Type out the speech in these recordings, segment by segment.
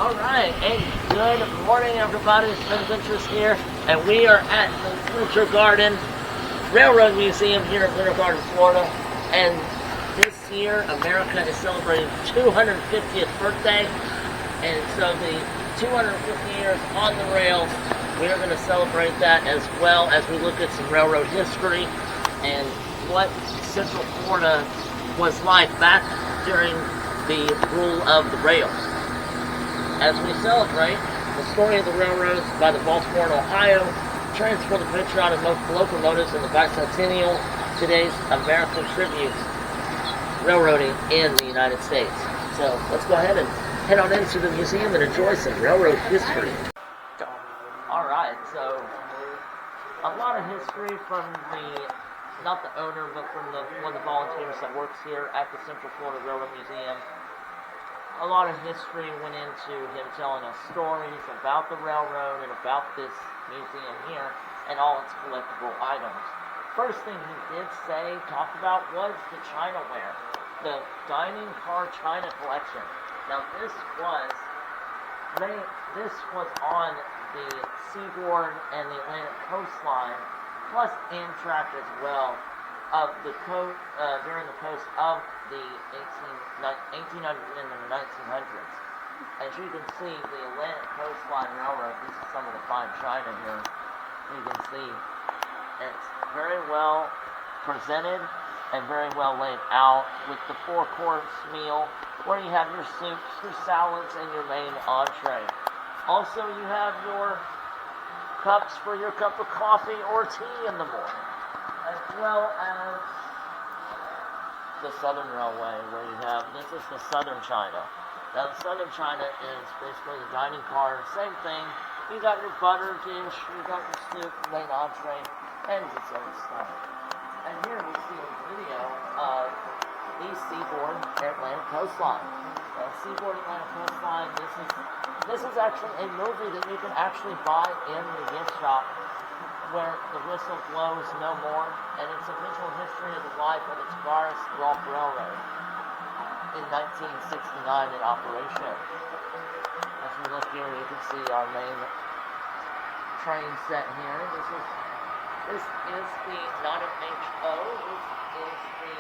Alright, hey, good morning everybody, Spins Interest here, and we are at the Winter Garden Railroad Museum here in Winter Garden, Florida, and this year America is celebrating 250th birthday, and so the 250 years on the rails, we are going to celebrate that as well as we look at some railroad history and what Central Florida was like back during the rule of the rails. As we celebrate the story of the railroads by the Baltimore and Ohio, trains for the Patriotic locomotives in the bicentennial, today's American tributes railroading in the United States. So let's go ahead and head on into the museum and enjoy some railroad history. Alright, so a lot of history from not the owner, but from one of the volunteers that works here at the Central Florida Railroad Museum. A lot of history went into him telling us stories about the railroad and about this museum here and all its collectible items. First thing he did talk about was the Chinaware, the dining car china collection. Now this was on the seaboard and the Atlantic coastline, plus Amtrak as well, during the coast of the 1800s and the 1900s. As you can see, the Atlantic Coastline Railroad, this is some of the fine china here. You can see it's very well presented and very well laid out with the four-course meal where you have your soups, your salads, and your main entree. Also, you have your cups for your cup of coffee or tea in the morning, as well as the Southern Railway, where you have, this is the Southern China. Now the Southern China is basically the dining car, same thing. You got your butter dish, you got your soup, main entree, and dessert stuff. And here we see a video of the Seaboard Atlantic Coastline. Seaboard Atlantic Coastline, this is actually a movie that you can actually buy in the gift shop, where the whistle blows no more, and it's a visual history of the life of the Tavares Gulf Railroad in 1969 in operation. As we look here, you can see our main train set here. This is the, not an HO, this is the,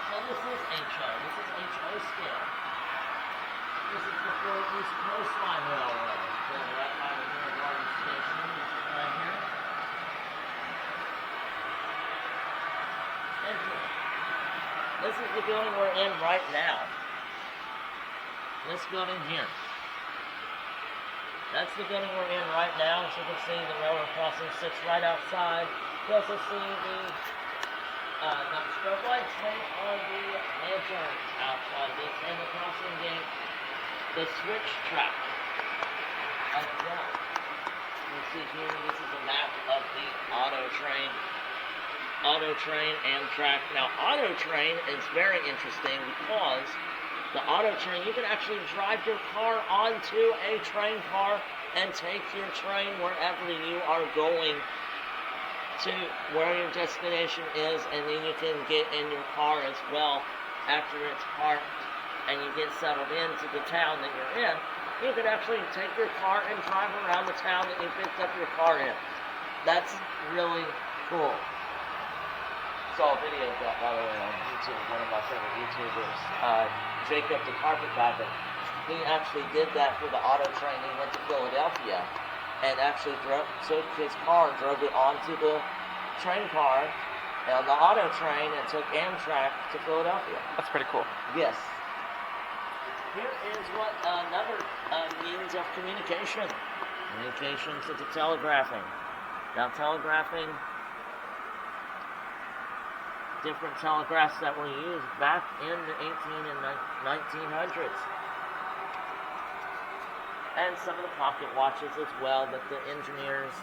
so this is HO, this is HO scale. This is the Fort East Coastline Railroad. So right by the Winter Garden Station, which is right here. And here. This is the building we're in right now. This building here. That's the building we're in right now. As you can see, the railroad crossing sits right outside. You also see the strobe lights on the lanterns outside this, and the crossing gate, the switch track as well. You see here, this is a map of the Auto Train Amtrak. Now, Auto Train is very interesting because the Auto Train, you can actually drive your car onto a train car and take your train wherever you are going to, where your destination is, and then you can get in your car as well after it's parked and you get settled into the town that you're in. You can actually take your car and drive around the town that you picked up your car in. That's really cool. Saw a video of that, by the way, on YouTube, one of my favorite YouTubers, Jacob the Carpetbagger. He actually did that for the Auto Train. He went to Philadelphia and actually took his car and drove it onto the train car on the Auto Train and took Amtrak to Philadelphia. That's pretty cool. Yes. Here is another means of communication. Communication to the telegraphing. Now, telegraphing, different telegraphs that were used back in the 1800s and 1900s. And some of the pocket watches as well that the engineers,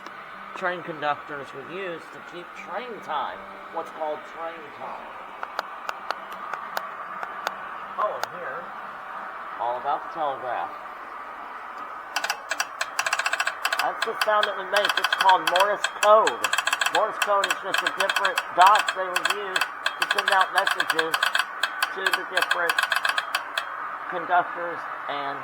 train conductors would use to keep train time, what's called train time. Oh, and here, all about the telegraph. That's the sound that we make. It's called Morse code. Morse code is just the different dots they would use to send out messages to the different conductors and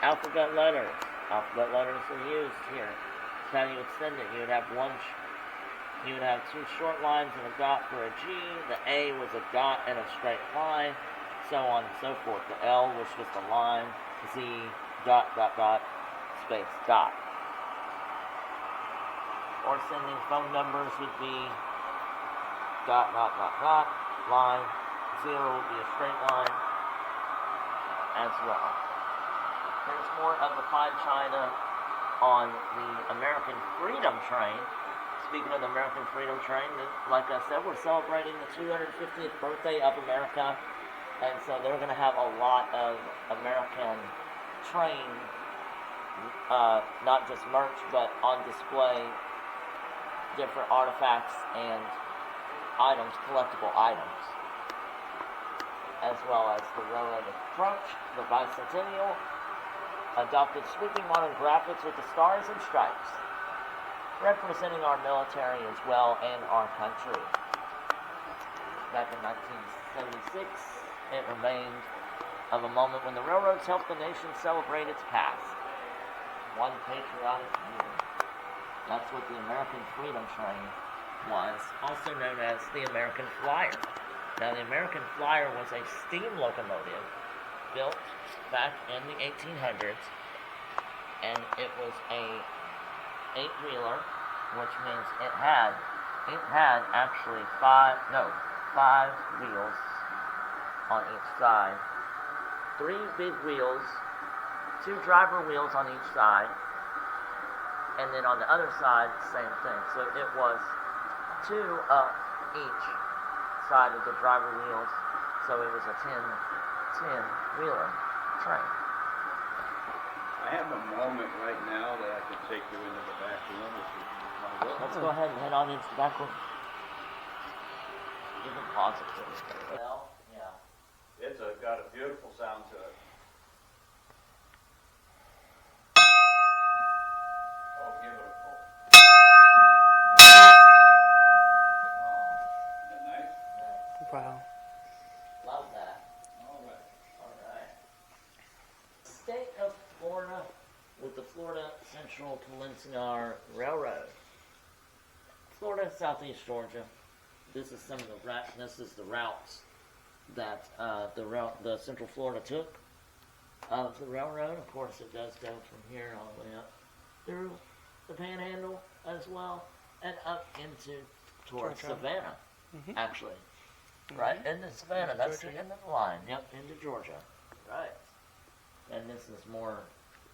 alphabet letters. Alphabet letters are used here. That's how you extend it. You would have you would have two short lines and a dot for a G. The A was a dot and a straight line, so on and so forth. The L was just a line. Z, dot, dot, dot, space, dot. Or sending phone numbers would be dot, dot, dot, dot, line. 0 would be a straight line as well. There's more of the fine china on the American Freedom Train. Speaking of the American Freedom Train, like I said, we're celebrating the 250th birthday of America, and so they're going to have a lot of American train, not just merch, but on display, different artifacts and items, collectible items, as well as the railroad approach, the bicentennial, adopted sweeping modern graphics with the stars and stripes, representing our military as well and our country. Back in 1976, it remained of a moment when the railroads helped the nation celebrate its past. One patriotic year. That's what the American Freedom Train was, also known as the American Flyer. Now, the American Flyer was a steam locomotive built back in the 1800s, and it was a 8-wheeler, which means it had actually five wheels on each side, 3 big wheels, 2 driver wheels on each side, and then on the other side, same thing. So it was 2 up each side of the driver wheels, so it was a 10-wheeler train. I have a moment right now that I can take you into the back room if you want to. Let's go ahead and head on into the back room. You can pause it for me. Well, yeah. It's got a beautiful sound to it. Oh, give it a pull. Oh, is that nice? Wow. Love that. All right. State of Florida with the Florida Central Peninsular Railroad. Florida, Southeast Georgia. This is some of the routes that the Central Florida took of the railroad. Of course, it does go from here all the way up through the Panhandle as well, and up towards Georgia. Savannah, Mhm. actually. Right, into Savannah. That's the end of the line. Yep, into Georgia. Right. And this is more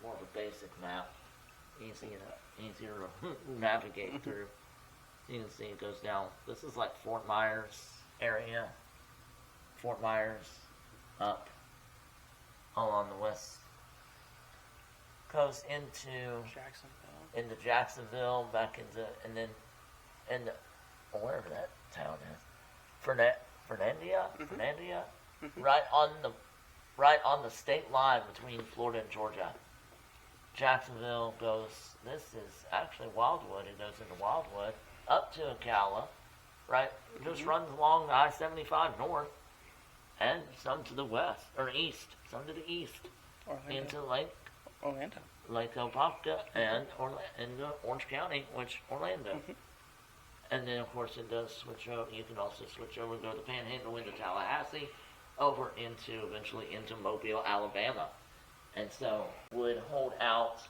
of a basic map, easier to navigate through. You can see it goes down. This is like Fort Myers area. Fort Myers up along the west coast into Jacksonville, back into, and then into wherever that town is, Fernandina, right on the state line between Florida and Georgia. Jacksonville goes. This is actually Wildwood. It goes into Wildwood up to Ocala, right? Just runs along I-75 north, and some to the west or east, some to the east, into Lake Opopka and into Orange County, Orlando. And then, of course, it does switch over. You can also switch over, go to the Panhandle, into Tallahassee, over eventually into Mobile, Alabama. And so would hold out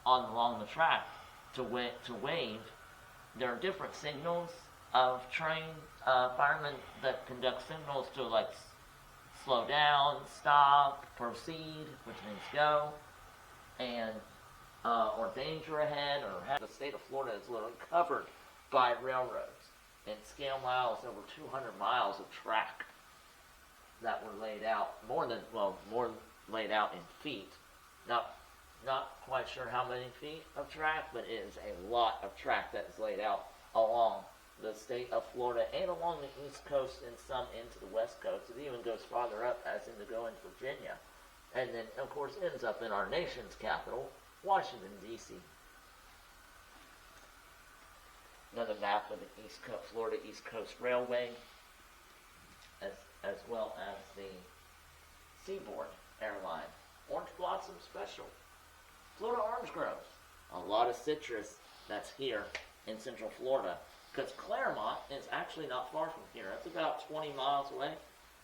along the track to wave. There are different signals of train firemen that conduct signals to like slow down, stop, proceed, which means go, and or danger ahead, or the state of Florida is literally covered by railroads and scale miles, over 200 miles of track that were laid out, more laid out in feet. Not quite sure how many feet of track, but it is a lot of track that is laid out along the state of Florida and along the east coast and some into the west coast. It even goes farther up, as in to go into Virginia. And then, of course, ends up in our nation's capital, Washington, D.C. Another map of the Florida East Coast Railway. as well as the Seaboard Airline. Orange Blossom Special. Florida orange groves. A lot of citrus that's here in Central Florida. Because Claremont is actually not far from here. It's about 20 miles away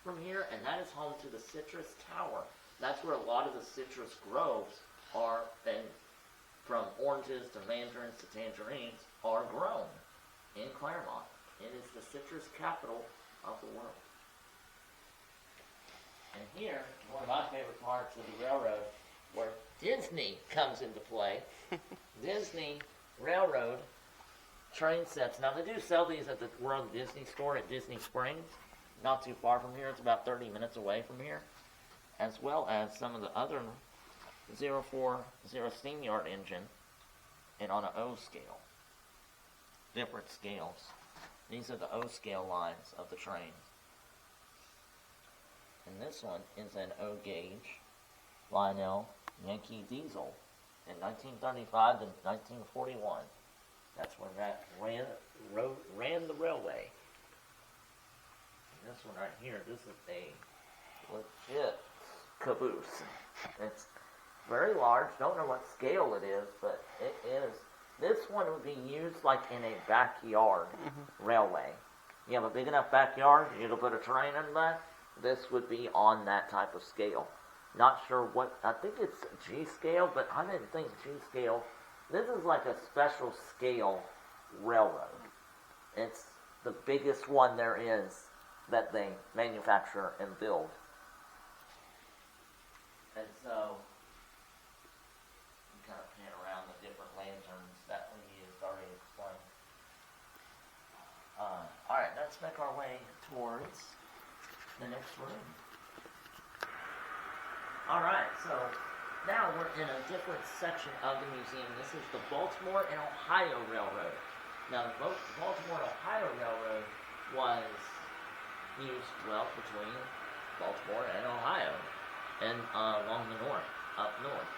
from here, and that is home to the Citrus Tower. That's where a lot of the citrus groves are, and from oranges to mandarins to tangerines, are grown in Claremont. It is the citrus capital of the world. And here, one of my favorite parts of the railroad, where Disney comes into play. Disney Railroad train sets. Now, they do sell these at the World Disney Store at Disney Springs. Not too far from here. It's about 30 minutes away from here. As well as some of the other 040 steam yard engine and on an O scale. Different scales. These are the O scale lines of the trains. And this one is an O gauge Lionel Yankee diesel in 1935 to 1941. That's when that ran the railway. And this one right here, this is a legit caboose. It's very large. Don't know what scale it is, but it is. This one would be used like in a backyard railway. You have a big enough backyard, you can put a train in that. This would be on that type of scale. Not sure what, I think it's G scale, but I didn't think G scale. This is like a special scale railroad. It's the biggest one there is that they manufacture and build. And so, you kind of pan around the different lanterns that we used already explained. Alright, let's make our way towards the next room. Alright, so now we're in a different section of the museum. This is the Baltimore and Ohio Railroad. Now, the Baltimore and Ohio Railroad was used, well, between Baltimore and Ohio, and along the north, up north.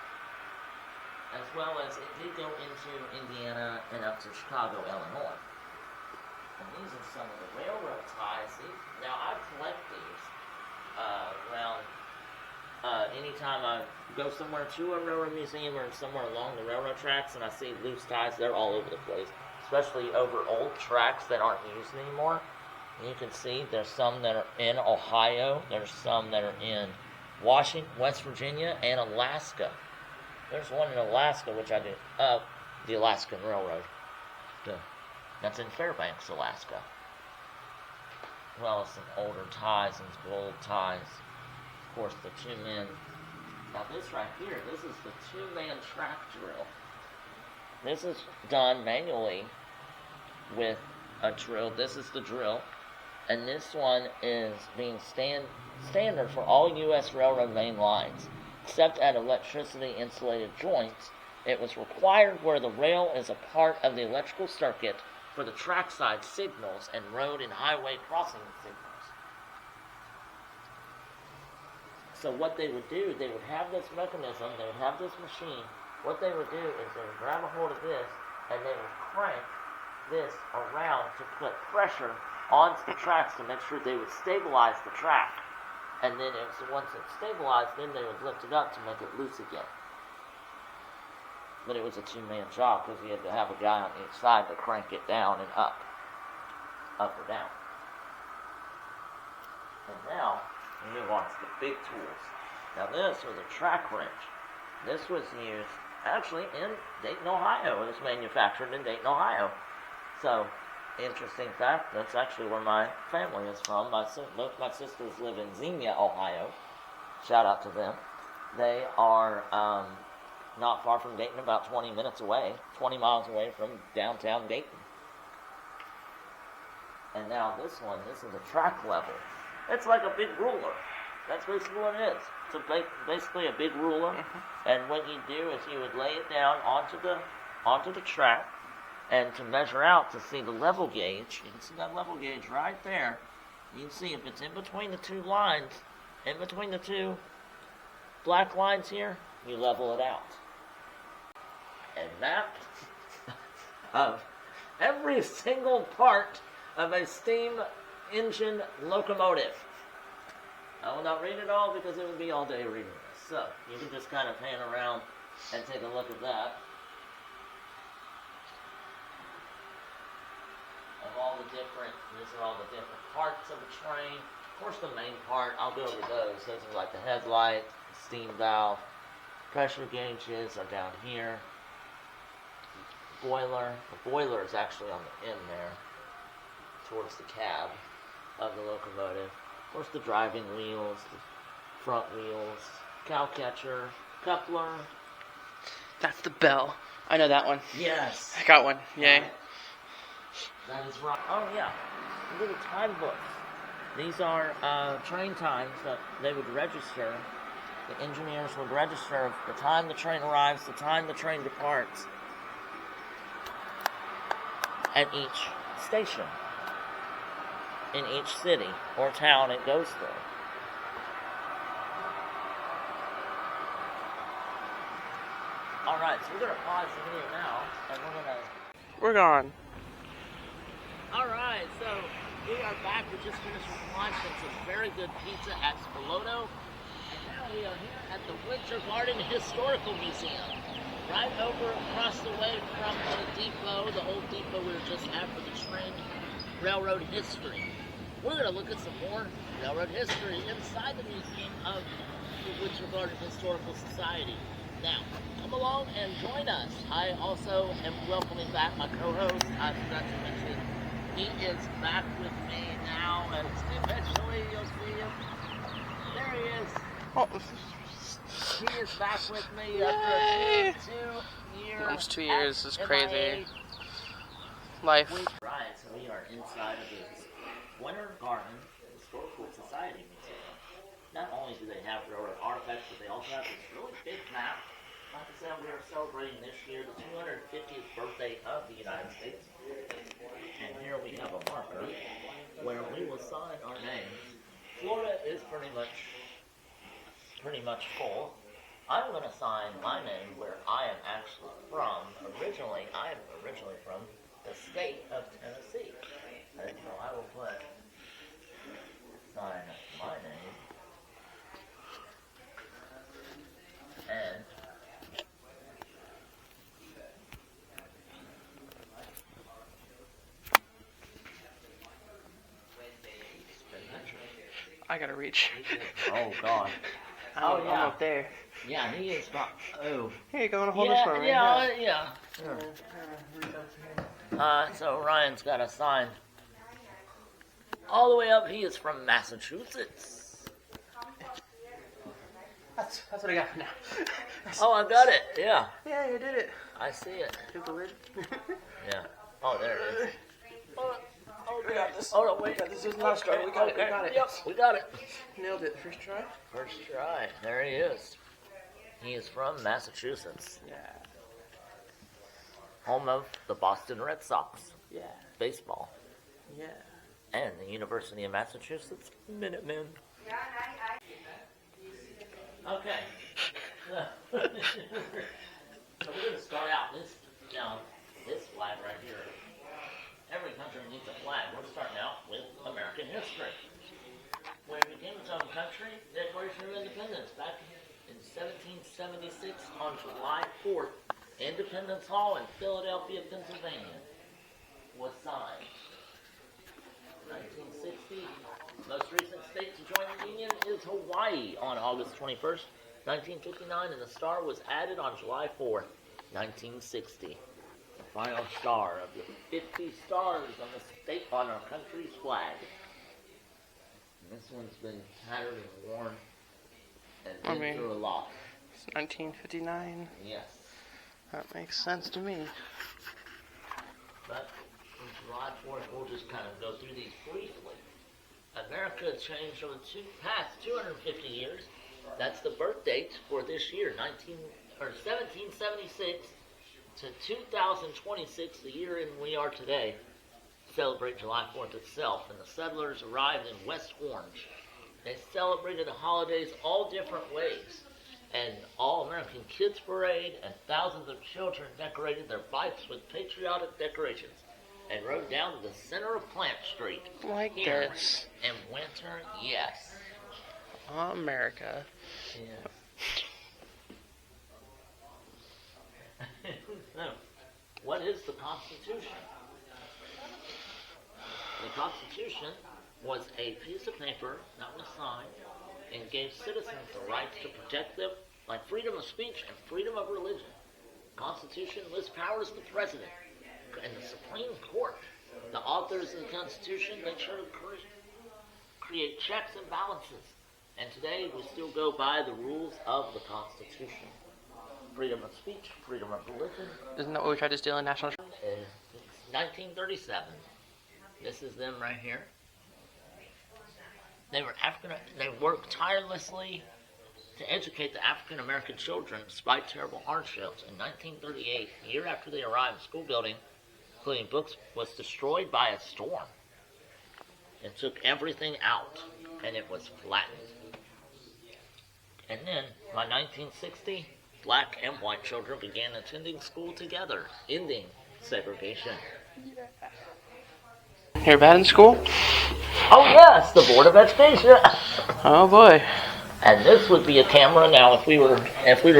As well as it did go into Indiana and up to Chicago, Illinois. And these are some of the railroad ties. Now, I collect these anytime I go somewhere to a railroad museum or somewhere along the railroad tracks and I see loose ties, they're all over the place. Especially over old tracks that aren't used anymore. And you can see there's some that are in Ohio, there's some that are in Washington, West Virginia, and Alaska. There's one in Alaska, which I do, the Alaskan Railroad. That's in Fairbanks, Alaska. As well as some older ties and some old ties. Of course, the two-man. Now this right here, this is the two-man track drill. This is done manually with a drill. This is the drill. And this one is being standard for all U.S. railroad main lines, except at electricity-insulated joints. It was required where the rail is a part of the electrical circuit for the trackside signals and road and highway crossing signals. So what they would do, they would have this mechanism, they would have this machine. What they would do is they would grab a hold of this and they would crank this around to put pressure onto the tracks to make sure they would stabilize the track. And then once it's stabilized, then they would lift it up to make it loose again. But it was a two-man job because you had to have a guy on each side to crank it down and up or down. And now, we move on to the big tools. Now this was a track wrench. This was used actually in Dayton, Ohio. It was manufactured in Dayton, Ohio. So, interesting fact, that's actually where my family is from. Both my sisters live in Xenia, Ohio. Shout out to them. They are not far from Dayton, about 20 minutes away, 20 miles away from downtown Dayton. And now this is a track level. It's like a big ruler. That's basically what it is. It's basically a big ruler. And what you do is you would lay it down onto the track, and to measure out to see the level gauge. You can see that level gauge right there. You can see if it's in between the two lines, in between the two black lines here, you level it out. And that of every single part of a steam engine locomotive. I will not read it all because it would be all day reading this. So, you can just kind of pan around and take a look at that. These are all the different parts of the train. Of course, the main part, I'll go over those. Those are like the headlight, the steam valve, pressure gauges are down here. Boiler. The boiler is actually on the end there, towards the cab of the locomotive. Of course, the driving wheels, the front wheels, cow catcher, coupler. That's the bell. I know that one. Yes. I got one. Yay. That is right. Oh, yeah. Little time books. These are train times that they would register. The engineers would register the time the train arrives, the time the train departs at each station in each city or town it goes through. Alright, so we're going to pause the video now, and We're gone. Alright, so we are back. We just finished with lunch and some very good pizza at Spilotto. And now we are here at the Winter Garden Historical Museum. Right over across the way from the depot, the old depot we were just at for the train railroad history. We're going to look at some more railroad history inside the museum of the Winter Garden Historical Society. Now, come along and join us. I also am welcoming back my co-host. I forgot to mention, he is back with me now, and eventually you'll see him. There he is. Oh. He is back with me after 2 years. Almost 2 years. This is crazy. MIA. Life. Right, so we are inside of this Winter Garden Historical Society Museum. Not only do they have railroad artifacts, but they also have this really big map. Like I said, we are celebrating this year the 250th birthday of the United States. And here we have a marker where we will sign our names. Florida is pretty much full. I'm going to sign my name where I am actually from. I am originally from the state of Tennessee. And so I will sign my name. And I gotta reach. oh God. I'm up there. Yeah, he is not. Oh. Here you go. Want to hold this for me? Yeah. So Ryan's got a sign all the way up. He is from Massachusetts. That's what I got for now. Oh, I got it. Yeah. Yeah, you did it. I see it. Took the lid. Yeah. Oh, there it is. We got this. Oh, no, wait. This is not a struggle. We got it. We got it. Yep, we got it. Nailed it. First try. First try. There he is. He is from Massachusetts. Yeah. Home of the Boston Red Sox. Yeah. Baseball. Yeah. And the University of Massachusetts Minutemen. Okay. So we're going to start out this flag right here. Every country needs a flag. We're starting out with American history. When it became its own country, the Declaration of Independence back in 1776 on July 4th, Independence Hall in Philadelphia, Pennsylvania, was signed. 1960, most recent state to join the Union is Hawaii on August 21st, 1959, and the star was added on July 4th, 1960. The final star of the 50 stars on our country's flag. And this one's been tattered and worn and been through a lot. It's 1959. Yes. That makes sense to me. But on July 4th, we'll just kind of go through these briefly. America has changed over the past 250 years. That's the birth date for this year, 1776 to 2026, the year in we are today. Celebrate July 4th itself, and the settlers arrived in West Orange. They celebrated the holidays all different ways. An all-American kids parade, and thousands of children decorated their bikes with patriotic decorations. and rode down the center of Plant Street. Like Here this. in winter, yes. America. Yeah. So, what is the Constitution? The Constitution was a piece of paper that was signed and gave citizens the rights to protect them, like freedom of speech and freedom of religion. The Constitution lists powers of the President and the Supreme Court. The authors of the Constitution make sure to create checks and balances. And today we still go by the rules of the Constitution. Freedom of speech, freedom of religion. Isn't that what we tried to steal in National? It's 1937. This is them right here. They worked tirelessly to educate the African American children despite terrible hardships. In 1938, a year after they arrived, the school building, including books, was destroyed by a storm. It took everything out, and it was flattened. And then, by 1960, black and white children began attending school together, ending segregation. You're bad in school? Oh yes, the Board of Education. Oh boy. And this would be a camera now if we were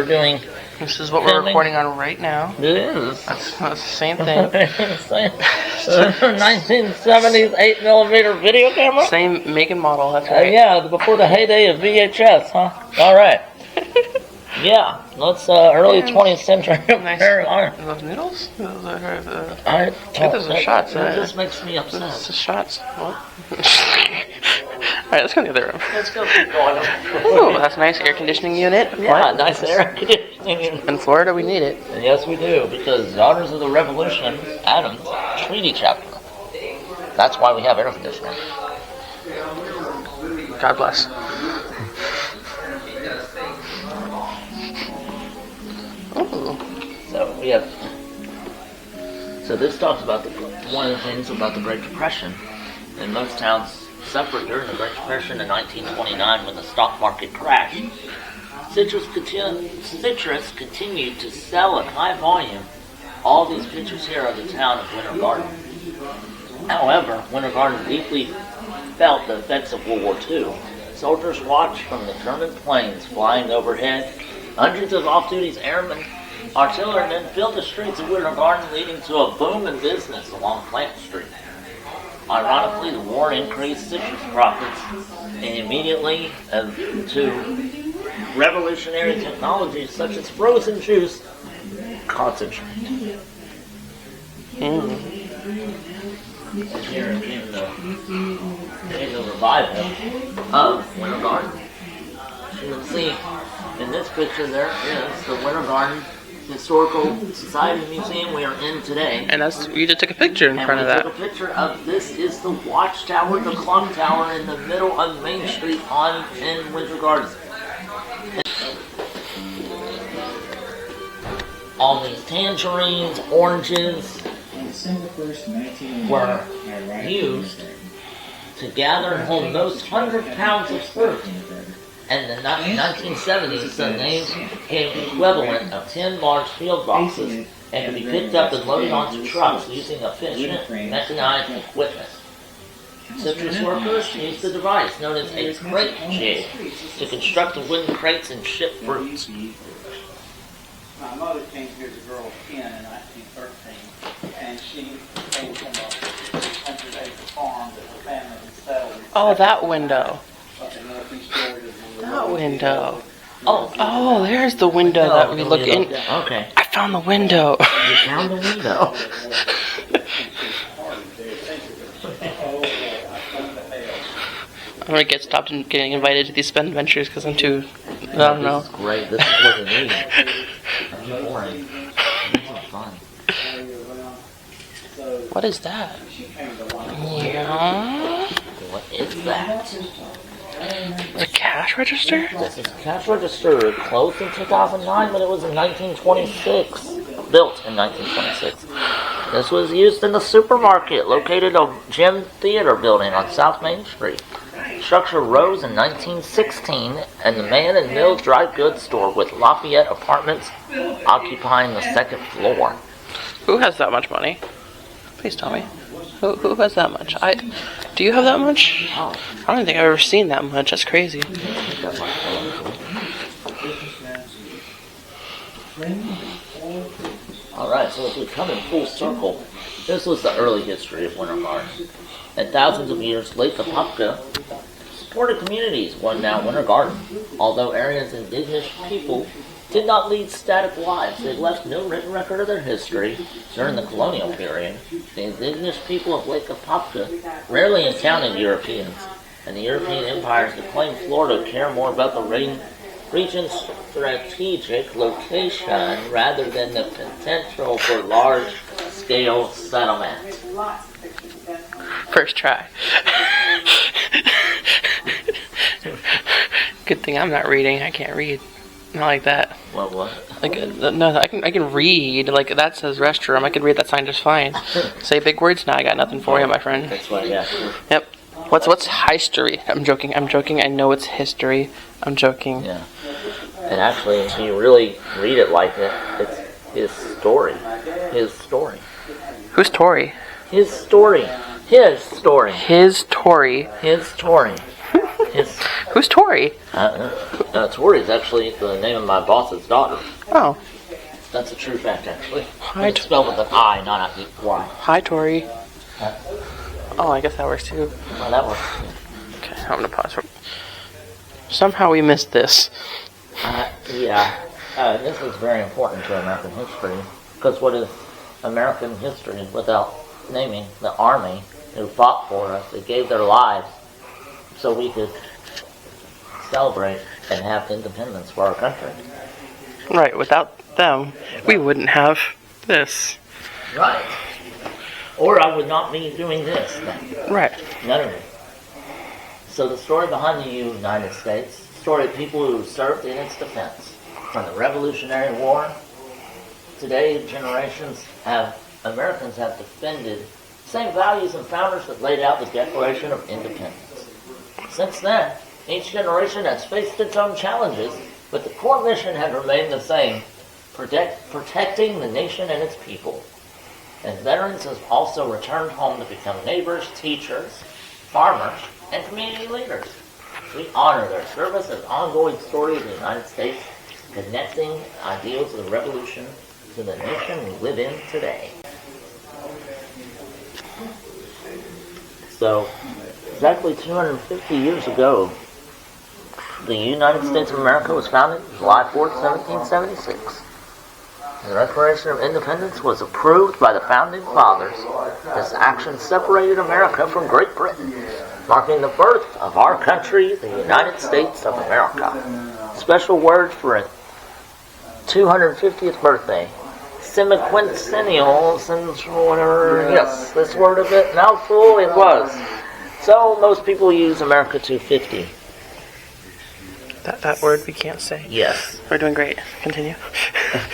doing. This is what we're recording on right now. It is. That's the same thing. 1970s 8mm video camera. Same make and model. That's right. Yeah, before the heyday of VHS, huh? All right. Yeah, let's early 20th century. Nice. Those noodles? Those are I think those are shots. That just makes me upset. Those are shots. What? Alright, let's go in the other room. Let's go keep going. Ooh, that's a nice air conditioning unit. Yeah, What? nice air conditioning unit. In Florida, we need it. And yes, we do, because Daughters of the Revolution, Adams, treaty chapter. That's why we have air conditioning. God bless. Ooh. So we have. So this talks about one of the things about the Great Depression. And most towns suffered during the Great Depression in 1929 when the stock market crashed. Citrus continued to sell at high volume. All these pictures here are the town of Winter Garden. However, Winter Garden deeply felt the effects of World War II. Soldiers watched from the German planes flying overhead. Hundreds of off-duty airmen, artillerymen filled the streets of Winter Garden, leading to a boom in business along Plant Street. Ironically, the war increased citrus profits and immediately to revolutionary technologies such as frozen juice concentrate. And here came the revival of Winter Garden. You can see in this picture there is the Winter Garden Historical Society Museum we are in today. And you just took a picture in front of that. And we took a picture of this is the watchtower, the clock tower in the middle of Main Street in Winter Garden. All these tangerines, oranges were used to gather and hold those 100 pounds of fruit. And in the 1970s, the name became equivalent of 10 large field boxes and could be picked up and loaded onto trucks using efficient mechanized equipment. Citrus workers used the device known as a crate jig to construct the wooden crates and ship fruits. My mother came here as a girl of 10 in 1913, and she came from a 100-acre farm that her family had settled. Oh, that window. Up in northeast Georgia. That window. Oh, There's the window that we look in. Okay. I found the window. You found the window. I'm gonna get stopped and getting invited to these spend adventures because I'm too. I don't know. This is great. This is what we need. I'm boring. This is fun. What is that? Yeah. What is that? The cash register? This is a cash register. It closed in 2009, but it was in 1926. Built in 1926. This was used in the supermarket located on Gym Theater building on South Main Street. The structure rose in 1916, and the Man and Mill dry goods store with Lafayette Apartments occupying the second floor. Who has that much money? Please tell me. Who has that much? Do you have that much? Oh, I don't think I've ever seen that much. That's crazy. that's my Alright, so as we come in full circle, this was the early history of Winter Garden. And thousands of years, Lake Apopka supported communities one now Winter Garden. Although area's indigenous people did not lead static lives, they left no written record of their history during the colonial period. The indigenous people of Lake Apopka rarely encountered Europeans, and the European empires that claimed Florida care more about the region's strategic location rather than the potential for large-scale settlement. First try. Good thing I'm not reading. I can't read. Not like that. What? Like no, I can read. Like that says restroom. I can read that sign just fine. Say big words. Now I got nothing for you, my friend. That's why, yeah. Yep. What's history? I'm joking. I know it's history. I'm joking. Yeah. And actually, if you really read it like it, it's his story. His story. Who's Tori? His story. His story. His Tori. His Tori. His. Who's Tori? Tori is actually the name of my boss's daughter. Oh. That's a true fact, actually. Hi, It's spelled with an I, not an Y. Hi, Tori. Oh, I guess that works too. Well, that works. Okay, I'm gonna pause. Somehow we missed this. Yeah. This is very important to American history, because what is American history without naming the army who fought for us? They gave their lives so we could celebrate and have independence for our country. Right, without them, we wouldn't have this. Right. Or I would not be doing this now. Right. None of it. So the story behind the United States, the story of people who served in its defense. From the Revolutionary War, today Americans have defended the same values and founders that laid out the Declaration of Independence. Since then, each generation has faced its own challenges, but the core mission has remained the same, protecting the nation and its people. And veterans have also returned home to become neighbors, teachers, farmers, and community leaders. We honor their service as ongoing story of the United States, connecting ideals of the revolution to the nation we live in today. So, exactly 250 years ago, the United States of America was founded July 4th, 1776. The Declaration of Independence was approved by the Founding Fathers. This action separated America from Great Britain, marking the birth of our country, the United States of America. Special word for its 250th birthday. Semiquincennial, since whatever, yes, this word a bit mouthful, it was. So most people use America 250. That word we can't say. Yes. We're doing great. Continue.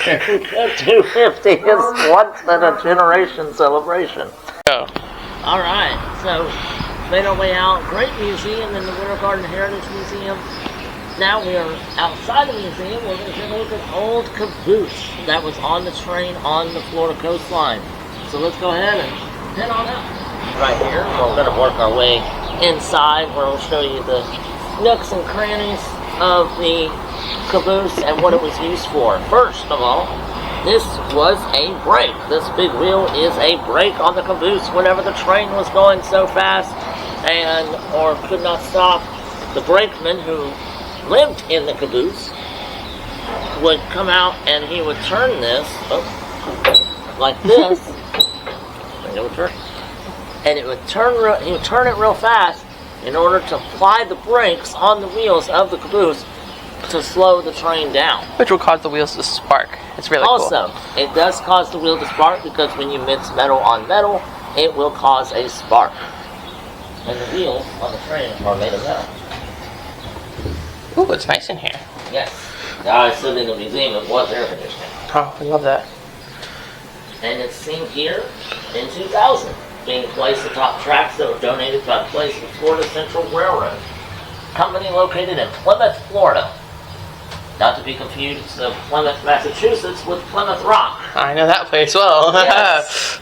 250 is once in a generation celebration. Go. Alright, so made our way out. Great museum in the Winter Garden Heritage Museum. Now we are outside the museum. We're going to take a look at an old caboose that was on the train on the Florida coastline. So let's go ahead and head on out. Right here, we're going to work our way inside where we'll show you the nooks and crannies of the caboose and what it was used for. First of all, this was a brake. This big wheel is a brake on the caboose whenever the train was going so fast or could not stop. The brakeman who lived in the caboose would come out and he would turn this like this, and he would turn it real fast in order to apply the brakes on the wheels of the caboose to slow the train down. Which will cause the wheels to spark. It's really also, cool. it does cause the wheel to spark because when you mix metal on metal, it will cause a spark. And the wheels on the train are made of metal. Ooh, it's nice in here. Yes. I stood in the museum, it was air conditioning. Oh, I love that. And it's seen here in 2000, being placed atop tracks that were donated by the place of Florida Central Railroad, company located in Plymouth, Florida. Not to be confused with Plymouth, Massachusetts with Plymouth Rock. I know that place well. Yes.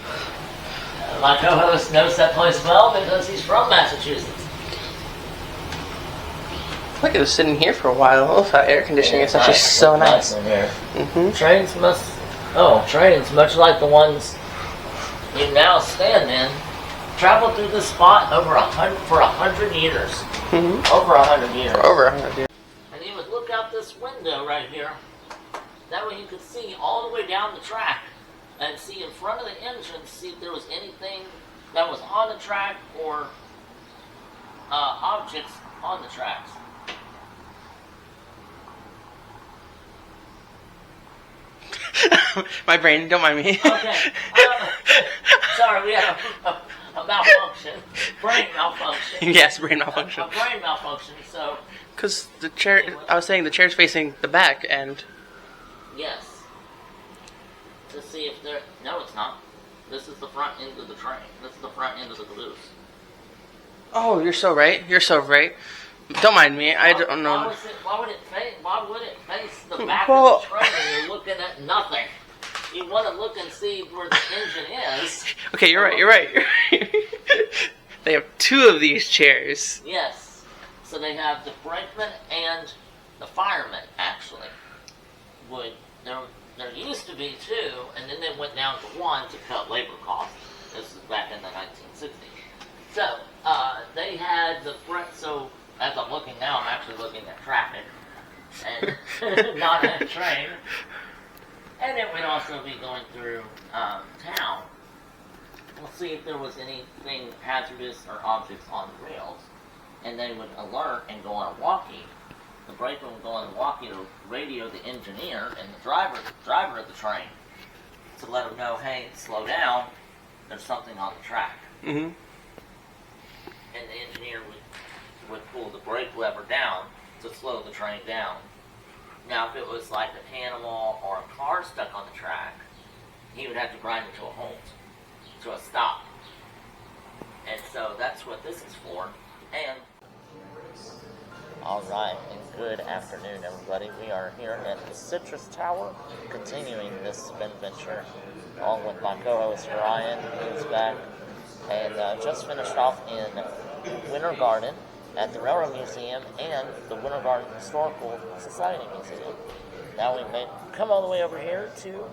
My co-host knows that place well because he's from Massachusetts. I could have sitting here for a while without air conditioning. It's actually so nice. In here. Mm-hmm. Trains much like the ones you now stand in, traveled through this spot for 100 years. Mm-hmm. Over 100 years. Over 100 years. And you would look out this window right here. That way you could see all the way down the track and see in front of the engine, see if there was anything that was on the track or objects on the tracks. My brain, don't mind me. Okay. Sorry, we had a malfunction. Brain malfunction. Yes, brain malfunction. A brain malfunction, so... Because the chair, I was saying the chair's facing the back, and... Yes. To see if there... No, it's not. This is the front end of the train. This is the front end of the caboose. Oh, you're so right. You're so right. Don't mind me. I don't know. Why would it face the back of the train and you're looking at nothing? You want to look and see where the engine is. Okay, you're right. You're right. They have two of these chairs. Yes. So they have the brakeman and the fireman, actually. There used to be two, and then they went down to one to cut labor costs. This is back in the 1960s. So, they had the front, so as I'm looking now, I'm actually looking at traffic, and not at a train. And it would also be going through town. We'll see if there was anything hazardous or objects on the rails. And they would alert and go on a walkie. The brakeman would go on a walkie to radio the engineer and the driver of the train to let them know, hey, slow down, there's something on the track. Mm-hmm. And the engineer would pull the brake lever down to slow the train down. Now, if it was like an animal or a car stuck on the track, he would have to grind it to a halt, to a stop. And so that's what this is for. And all right, and good afternoon, everybody. We are here at the Citrus Tower, continuing this spin venture, along with my co-host Ryan, who's back, and just finished off in Winter Garden at the Railroad Museum and the Winter Garden Historical Society Museum. Now we may come all the way over here to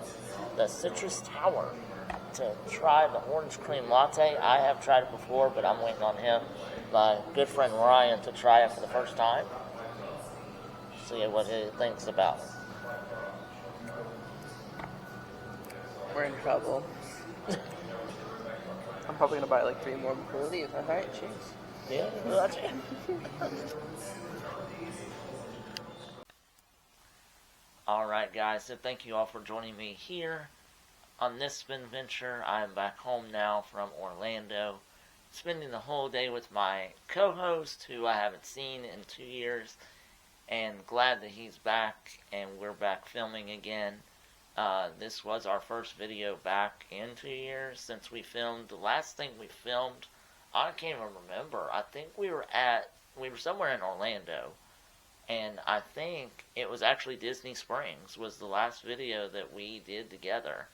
the Citrus Tower to try the orange cream latte. I have tried it before, but I'm waiting on him, my good friend Ryan, to try it for the first time. See what he thinks about it. We're in trouble. I'm probably going to buy like 3 more before we leave. Alright, cheers. Yeah, that's it. Alright, guys, so thank you all for joining me here on this spin venture. I am back home now from Orlando, spending the whole day with my co-host, who I haven't seen in 2 years, and glad that he's back and we're back filming again. This was our first video back in 2 years since we filmed. The last thing we filmed, I can't even remember. I think we were somewhere in Orlando, and I think it was actually Disney Springs was the last video that we did together.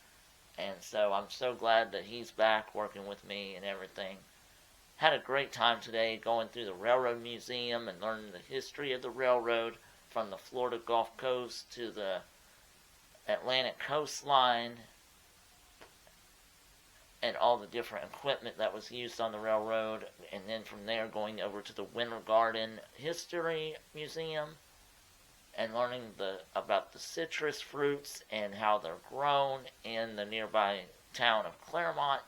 And so I'm so glad that he's back working with me and everything. Had a great time today going through the Railroad Museum and learning the history of the railroad from the Florida Gulf Coast to the Atlantic coastline and all the different equipment that was used on the railroad, and then from there going over to the Winter Garden History Museum and learning about the citrus fruits and how they're grown in the nearby town of Claremont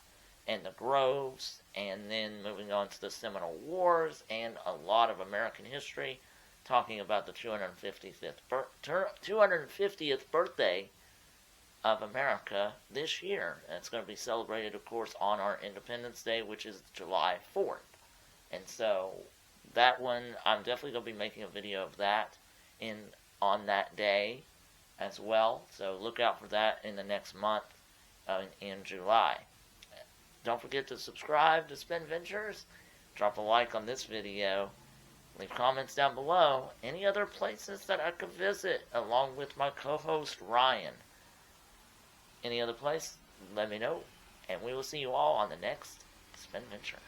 and the groves, and then moving on to the Seminole Wars and a lot of American history, talking about the 250th birthday of America this year. And it's going to be celebrated, of course, on our Independence Day, which is July 4th. And so that one, I'm definitely going to be making a video of that on that day as well. So look out for that in the next month in July. Don't forget to subscribe to Spin Ventures. Drop a like on this video. Leave comments down below. Any other places that I could visit along with my co-host Ryan. Any other place? Let me know. And we will see you all on the next Spin Venture.